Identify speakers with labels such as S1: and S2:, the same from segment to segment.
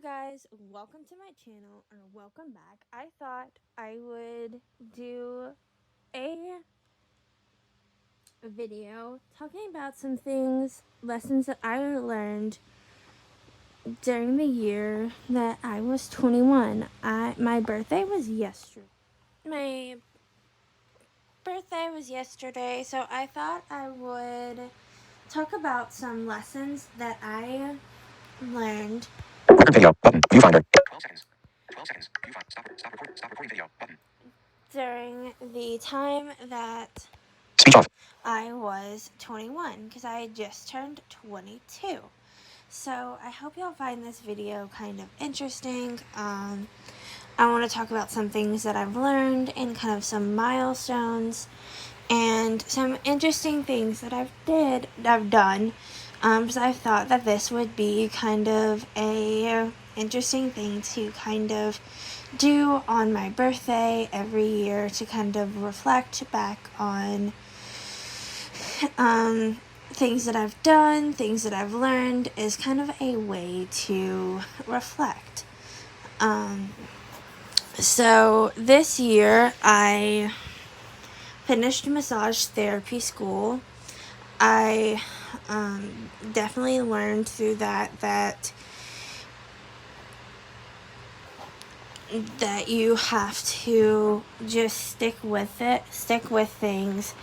S1: guys, welcome to my channel, or welcome back. I thought I would do a video talking about some lessons that I learned during the year that I was 21. My birthday was yesterday. My birthday was yesterday, so I thought I would talk about some lessons that I learned.
S2: Record video button. Viewfinder. 12 seconds. 12 seconds. Viewfinder. Stop recording video button.
S1: During the time that
S2: Speech off.
S1: I was 21 because I had just turned 22. So I hope y'all find this video kind of interesting. I want to talk about some things that I've learned and kind of some milestones and some interesting things that I've done. Because I thought that this would be kind of a interesting thing to kind of do on my birthday every year to kind of reflect back on things that I've done, things that I've learned, is kind of a way to reflect. So this year I finished massage therapy school. I definitely learned through that you have to just stick with things,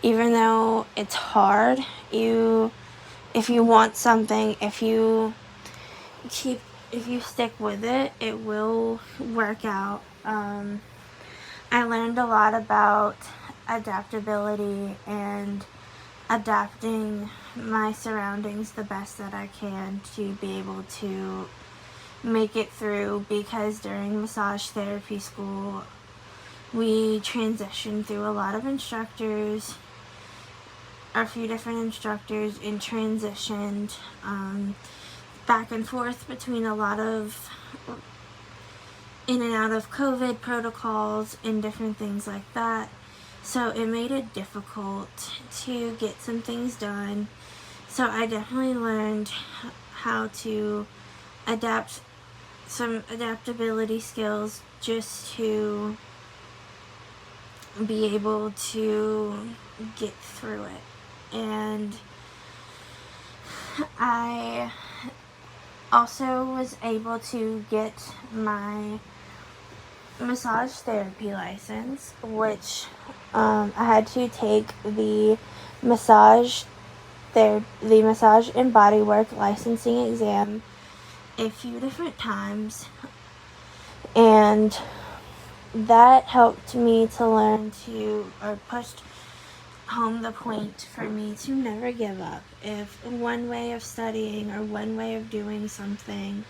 S1: even though it's hard. If you want something, if you stick with it, it will work out. I learned a lot about adaptability and adapting my surroundings the best that I can to be able to make it through, because during massage therapy school we transitioned through a lot of instructors, a few different instructors, and transitioned back and forth between a lot of in and out of COVID protocols and different things like that. So it made it difficult to get some things done. So I definitely learned how to adapt some adaptability skills just to be able to get through it. And I also was able to get my massage therapy license, which I had to take the massage and bodywork licensing exam a few different times, and that helped me to learn or pushed home the point for me to never give up. If one way of studying or one way of doing something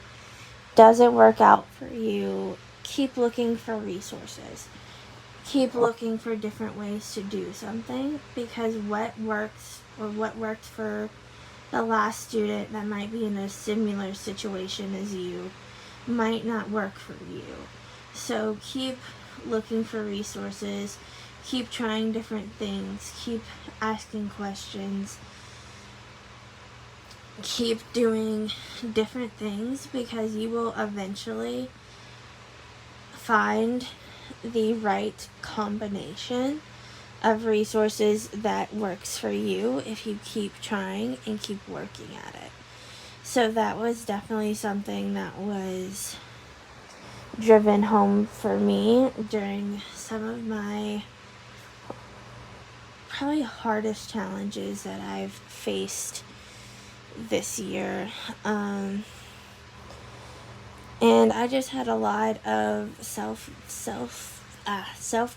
S1: doesn't work out for you, keep looking for resources. Keep looking for different ways to do something, because what worked for the last student that might be in a similar situation as you might not work for you. So keep looking for resources, keep trying different things, keep asking questions, keep doing different things, because you will eventually find the right combination of resources that works for you if you keep trying and keep working at it. So that was definitely something that was driven home for me during some of my probably hardest challenges that I've faced this year. And I just had a lot of self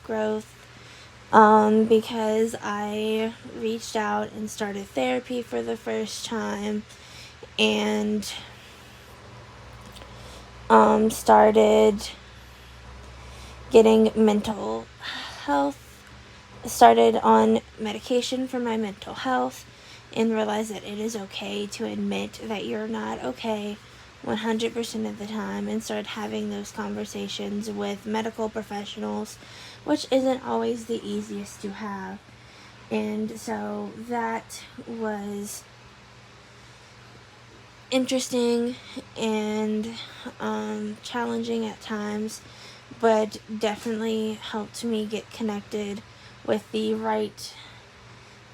S1: growth, because I reached out and started therapy for the first time, and started getting mental health, started on medication for my mental health, and realized that it is okay to admit that you're not okay 100% of the time, and started having those conversations with medical professionals, which isn't always the easiest to have. And so that was interesting and challenging at times, but definitely helped me get connected with the right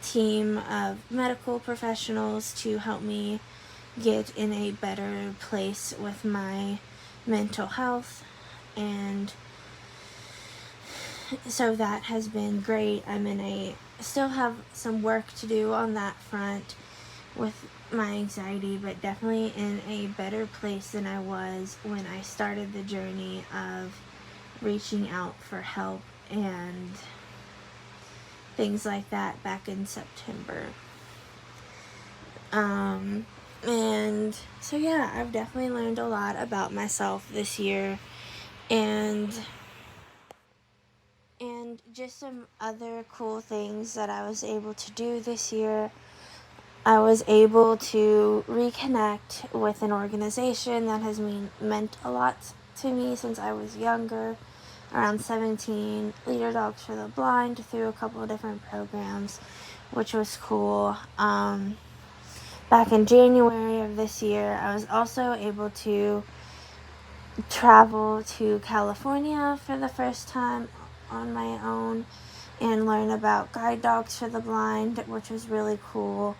S1: team of medical professionals to help me get in a better place with my mental health. And so that has been great. Still have some work to do on that front with my anxiety, but definitely in a better place than I was when I started the journey of reaching out for help and things like that back in September. And so yeah, I've definitely learned a lot about myself this year, and just some other cool things that I was able to do this year. I was able to reconnect with an organization that has meant a lot to me since I was younger, around 17, Leader Dogs for the Blind, through a couple of different programs, which was cool. Back in January of this year, I was also able to travel to California for the first time on my own and learn about Guide Dogs for the Blind, which was really cool.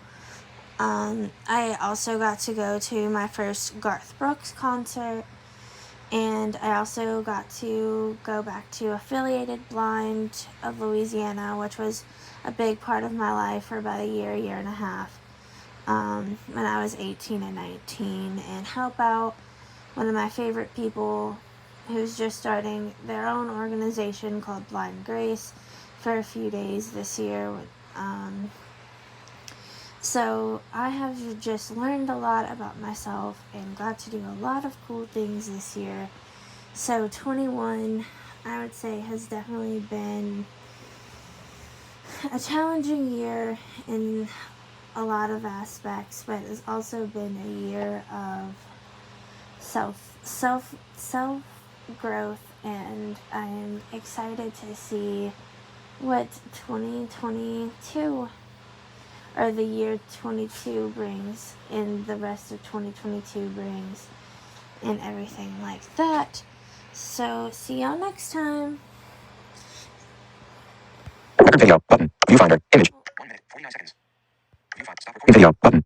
S1: I also got to go to my first Garth Brooks concert, and I also got to go back to Affiliated Blind of Louisiana, which was a big part of my life for about a year and a half, when I was 18 and 19, and help out one of my favorite people who's just starting their own organization called Blind Grace for a few days this year. So I have just learned a lot about myself and got to do a lot of cool things this year. So 21, I would say, has definitely been a challenging year in a lot of aspects, but it's also been a year of self growth, and I'm excited to see what 2022 or the year 22 brings, and the rest of 2022 brings, and everything like that. So see y'all next time.
S2: Record video button. Viewfinder image. 1 minute 49 seconds. Viewfinder stop recording video button.